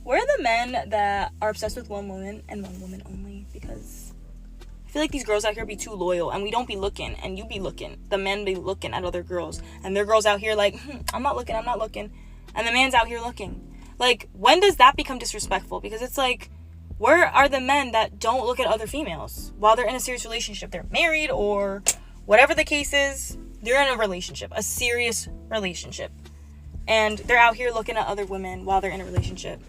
Where are the men that are obsessed with one woman and one woman only? Because I feel like these girls out here be too loyal, and we don't be looking, and you be looking. The men be looking at other girls, and their girls out here like, I'm not looking, and the man's out here looking. Like, when does that become disrespectful? Because it's like, where are the men that don't look at other females while they're in a serious relationship? They're married or whatever the case is. They're in a relationship, a serious relationship. And they're out here looking at other women while they're in a relationship.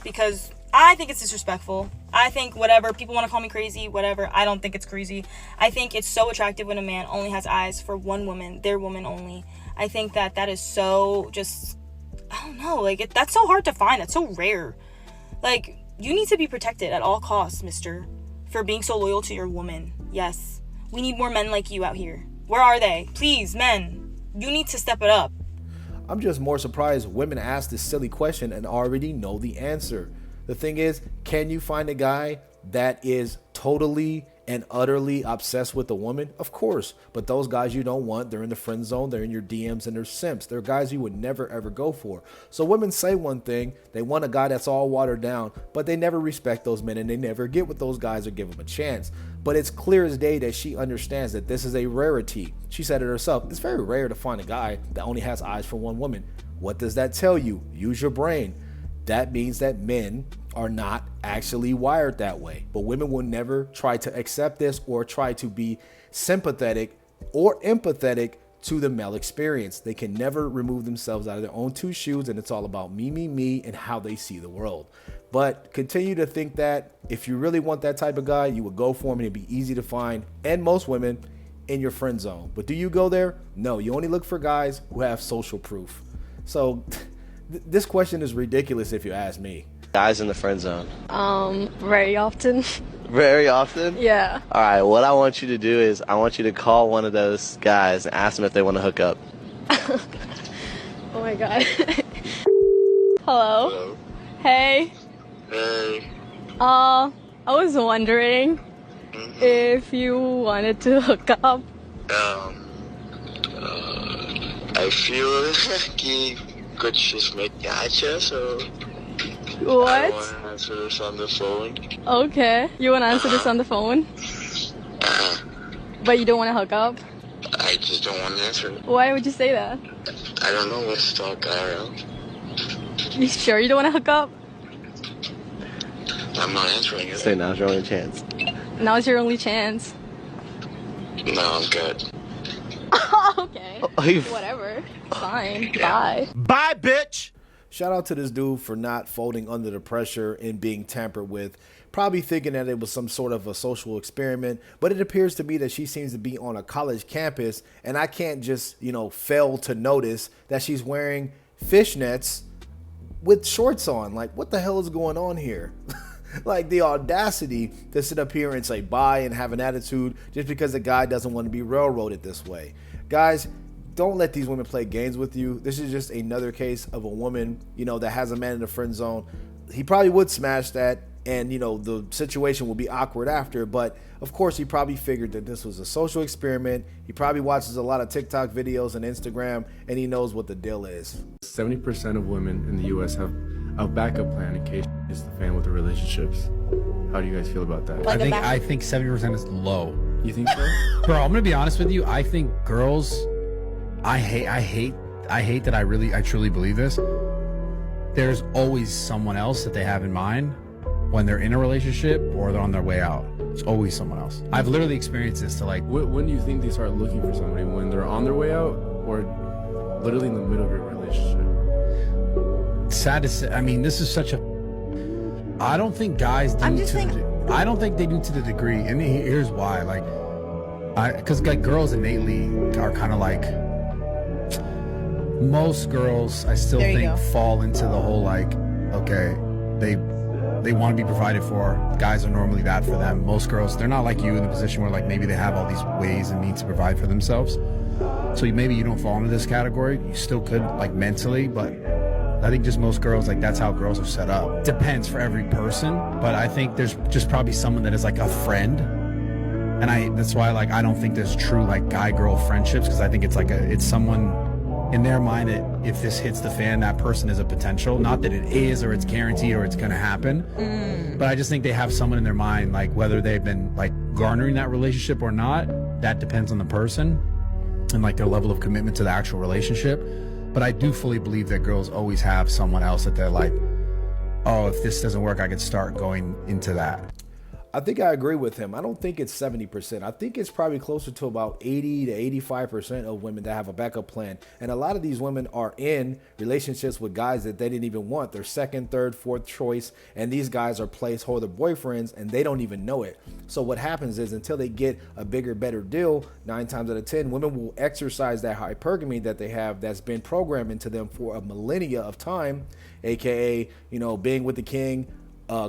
Because I think it's disrespectful. I think whatever, people want to call me crazy, whatever. I don't think it's crazy. I think it's so attractive when a man only has eyes for one woman, their woman only. I think that is so just, I don't know, like, that's so hard to find. That's so rare. Like, you need to be protected at all costs, mister, for being so loyal to your woman. Yes. We need more men like you out here. Where are they? Please, men, you need to step it up. I'm just more surprised women ask this silly question and already know the answer. The thing is, can you find a guy that is totally and utterly obsessed with a woman? Of course, but those guys you don't want, they're in the friend zone, they're in your DMs, and they're simps. They're guys you would never ever go for. So women say one thing, they want a guy that's all watered down, but they never respect those men and they never get with those guys or give them a chance. But it's clear as day that she understands that this is a rarity. She said it herself. It's very rare to find a guy that only has eyes for one woman. What does that tell you? Use your brain. That means that men are not actually wired that way. But women will never try to accept this or try to be sympathetic or empathetic to the male experience. They can never remove themselves out of their own two shoes, and it's all about me, and how they see the world. But continue to think that if you really want that type of guy, you would go for him and it'd be easy to find, and most women, in your friend zone. But do you go there? No, you only look for guys who have social proof. So this question is ridiculous if you ask me. Guys in the friend zone. Very often. Very often? Yeah. All right, what I want you to do is I want you to call one of those guys and ask them if they want to hook up. Oh my god. Hello? Hello. Hey. Hey. I was wondering if you wanted to hook up. I feel like you could just make gotcha, so I What? want to answer this on the phone. Okay. You want to answer this on the phone? But you don't want to hook up? I just don't want to answer it. Why would you say that? I don't know what's talk IRL. You sure you don't want to hook up? I'm not answering it. Say now's your only chance. Now's your only chance. No, I'm good. Okay. Oh, Whatever. Fine. Bye. Bye, bitch! Shout out to this dude for not folding under the pressure and being tampered with, probably thinking that it was some sort of a social experiment. But it appears to me that she seems to be on a college campus, and I can't just, fail to notice that she's wearing fishnets with shorts on. Like, what the hell is going on here? Like, the audacity to sit up here and say bye and have an attitude just because the guy doesn't want to be railroaded this way. Guys, don't let these women play games with you. This is just another case of a woman, that has a man in the friend zone. He probably would smash that, and, the situation will be awkward after. But, of course, he probably figured that this was a social experiment. He probably watches a lot of TikTok videos and Instagram, and he knows what the deal is. 70% of women in the U.S. have a backup plan in case it's the fan with the relationships. How do you guys feel about that? I think 70% is low. You think so? Bro, I'm gonna be honest with you. I think girls, I hate that I truly believe this. There's always someone else that they have in mind when they're in a relationship or they're on their way out. It's always someone else. I've literally experienced this to When do you think they start looking for somebody? When they're on their way out or literally in the middle of your relationship? sad to say. I mean, this is such a. I don't think guys do. I don't think they do to the degree. And here's why. Because girls innately are kind of like. Most girls, I still think, fall into the whole okay, they want to be provided for. Guys are normally that for them. Most girls, they're not like you in the position where maybe they have all these ways and means to provide for themselves. So maybe you don't fall into this category. You still could mentally, but I think just most girls, that's how girls are set up. Depends for every person, but I think there's just probably someone that is a friend. And that's why I don't think there's true guy-girl friendships, because I think it's it's someone in their mind that if this hits the fan, that person is a potential. Not that it is or it's guaranteed or it's going to happen. But I just think they have someone in their mind, like whether they've been like garnering that relationship or not, that depends on the person and like their level of commitment to the actual relationship. But I do fully believe that girls always have someone else that they're like, oh, if this doesn't work, I could start going into that. I think I agree with him. I don't think it's 70%. I think it's probably closer to about 80 to 85% of women that have a backup plan. And a lot of these women are in relationships with guys that they didn't even want. Their second, third, fourth choice. And these guys are placeholder boyfriends and they don't even know it. So what happens is until they get a bigger, better deal, 9 times out of 10, women will exercise that hypergamy that they have that's been programmed into them for a millennia of time, aka, you know, being with the king.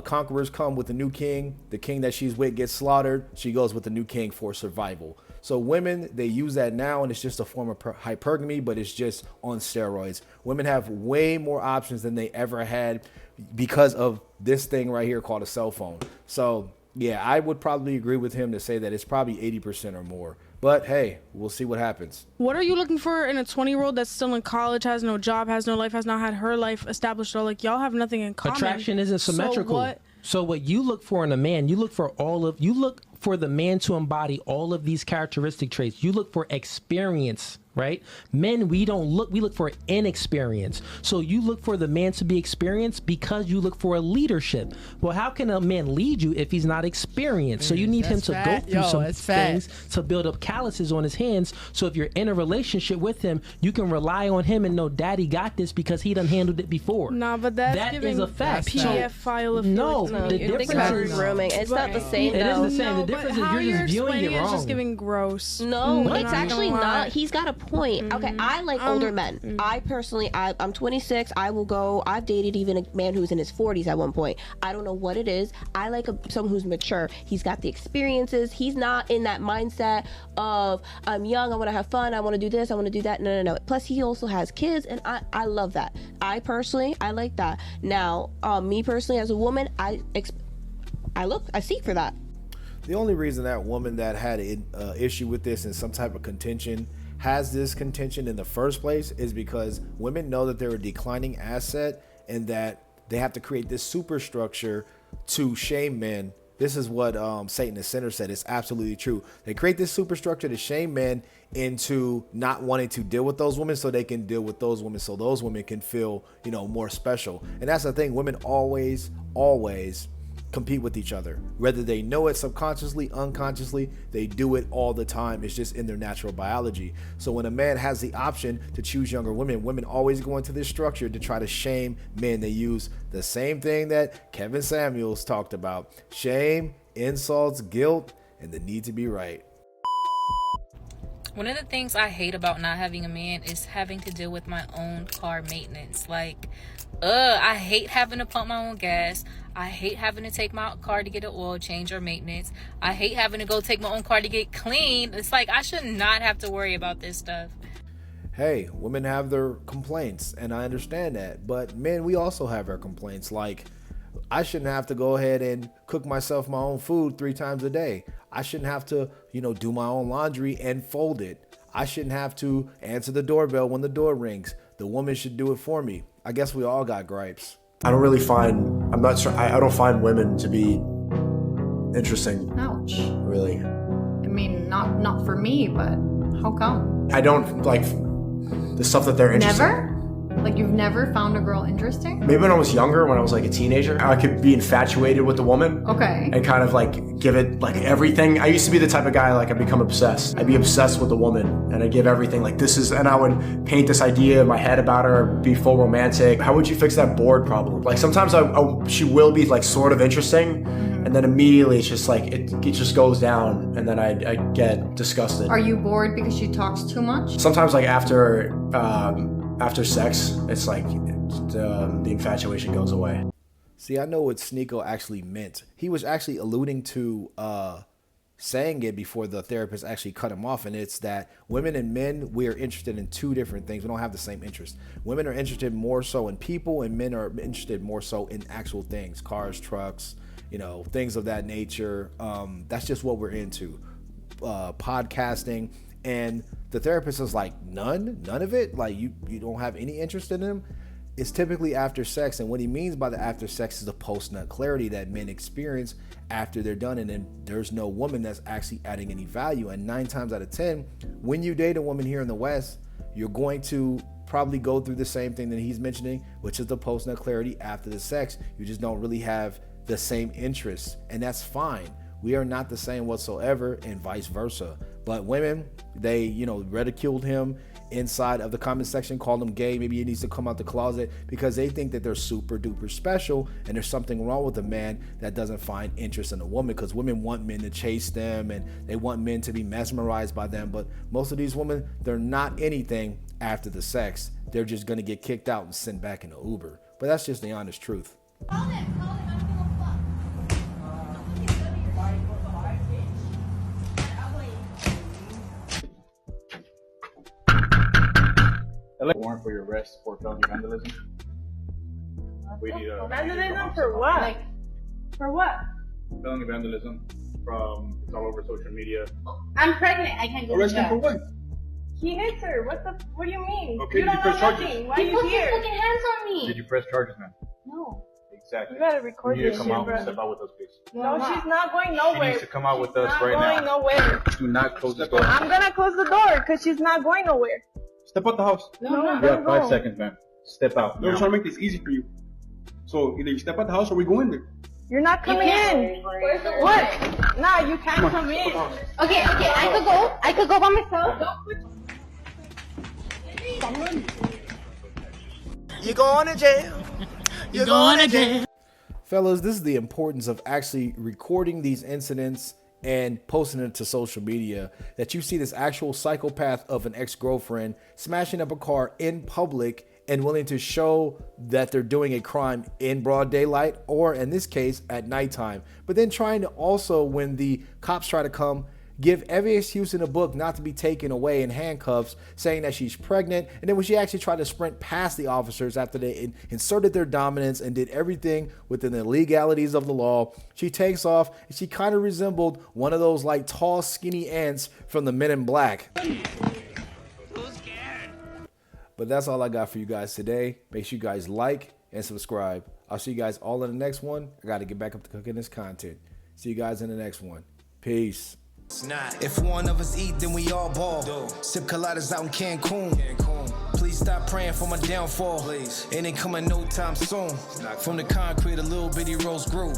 Conquerors come with a new king. The king that she's with gets slaughtered. She goes with the new king for survival. So women, they use that now, and it's just a form of hypergamy, but it's just on steroids. Women have way more options than they ever had because of this thing right here called a cell phone. So yeah, I would probably agree with him to say that it's probably 80% or more. But hey, we'll see what happens. What are you looking for in a 20-year-old that's still in college, has no job, has no life, has not had her life established? Or like y'all have nothing in common. Attraction isn't symmetrical. So what you look for in a man, you look for the man to embody all of these characteristic traits. You look for experience, right? Men, we look for inexperience. So you look for the man to be experienced because you look for a leadership. Well, how can a man lead you if he's not experienced? So you need him to go through some things to build up calluses on his hands. So if you're in a relationship with him, you can rely on him and know daddy got this because he done handled it before. Nah, but that is a fact. PDF file of no, the difference is grooming. It's not the same. It is the same. The difference is you're just viewing it wrong. It's just giving gross. No, it's actually not. He's got a point. Okay, I like older men. I personally, I'm 26. I've dated even a man who's in his 40s at one point. I don't know what it is. I like someone who's mature. He's got the experiences. He's not in that mindset of, I'm young, I want to have fun, I want to do this, I want to do that. No. Plus, he also has kids, and I love that. I like that. Now, me personally, as a woman, I seek for that. The only reason that woman that had an issue with this and some type of contention has this contention in the first place is because women know that they're a declining asset and that they have to create this superstructure to shame men. This is what Satan the Sinner said. It's absolutely true. They create this superstructure to shame men into not wanting to deal with those women so they can deal with those women so those women can feel, more special. And that's the thing. Women always compete with each other, whether they know it subconsciously, unconsciously. They do it all the time. It's just in their natural biology. So when a man has the option to choose younger women always go into this structure to try to shame men. They use the same thing that Kevin Samuels talked about: shame, insults, guilt, and the need to be right. One of the things I hate about not having a man is having to deal with my own car maintenance. I hate having to pump my own gas. I hate having to take my car to get an oil change or maintenance. I hate having to go take my own car to get cleaned. It's like I should not have to worry about this stuff. Hey, women have their complaints, and I understand that. But men, we also have our complaints. Like, I shouldn't have to go ahead and cook myself my own food 3 times a day. I shouldn't have to, do my own laundry and fold it. I shouldn't have to answer the doorbell when the door rings. The woman should do it for me. I guess we all got gripes. I don't find women to be interesting. Ouch. Really. I mean, not for me, but how come? I don't like the stuff that they're interested in. Never? Like, you've never found a girl interesting? Maybe when I was younger, when I was like a teenager, I could be infatuated with the woman. Okay. And kind of like give it like everything. I used to be the type of guy, like, I'd become obsessed. I'd be obsessed with the woman and I'd give everything like and I would paint this idea in my head about her, be full romantic. How would you fix that bored problem? Like, sometimes she will be like sort of interesting, and then immediately it's just like, it just goes down, and then I get disgusted. Are you bored because she talks too much? Sometimes, like, after sex, it's like the infatuation goes away. See, I know what Sneeko actually meant. He was actually alluding to saying it before the therapist actually cut him off, and it's that women and men, we are interested in 2 different things. We don't have the same interest. Women are interested more so in people, and men are interested more so in actual things: cars, trucks, things of that nature. That's just what we're into. Podcasting and the therapist is like, none of it, like you don't have any interest in him, it's typically after sex. And what he means by the after sex is the post-nut clarity that men experience after they're done, and then there's no woman that's actually adding any value. And 9 times out of 10, when you date a woman here in the West, you're going to probably go through the same thing that he's mentioning, which is the post-nut clarity after the sex. You just don't really have the same interests, and that's fine. We are not the same whatsoever, and vice versa. But women, they, ridiculed him inside of the comment section, called him gay. Maybe he needs to come out the closet, because they think that they're super duper special, and there's something wrong with a man that doesn't find interest in a woman, because women want men to chase them and they want men to be mesmerized by them. But most of these women, they're not anything after the sex. They're just gonna get kicked out and sent back in an Uber. But that's just the honest truth. Warrant for your arrest for felony vandalism. We need a Vandalism for what? Like, for what? felony vandalism from it's all over social media. I'm pregnant. I can't go to Arrest him jail. for what? He hits her. What do you mean? Okay, you did don't you press know charges? nothing. Why are you here? fucking hands on me. Did you press charges, man? No. Exactly. You gotta record You need this to shit, come out bro. and step out with us, please. No, she's not going nowhere. She needs to come out with us Not right going now. nowhere. Do not close the door. I'm gonna close the door because she's not going nowhere. Step out the house. No, I'm You gonna have 5 go. seconds, man. Step out. We're trying to make this easy for you. So either you step out the house or we go in there. You're not coming in. What? Nah, you can't come in. Okay, I could go by myself. You're going to jail. You're going to jail. Fellas, this is the importance of actually recording these incidents and posting it to social media, that you see this actual psychopath of an ex-girlfriend smashing up a car in public and willing to show that they're doing a crime in broad daylight, or in this case at nighttime, but then trying to also, when the cops try to come, give every excuse in the book not to be taken away in handcuffs, saying that she's pregnant. And then when she actually tried to sprint past the officers after they inserted their dominance and did everything within the legalities of the law, she takes off, and she kind of resembled one of those like tall, skinny ants from the Men in Black. But that's all I got for you guys today. Make sure you guys like and subscribe. I'll see you guys all in the next one. I got to get back up to cooking this content. See you guys in the next one. Peace. If one of us eat, then we all ball. Sip coladas out in Cancun. Please stop praying for my downfall. It ain't coming no time soon. From the concrete, a little bitty rose grew.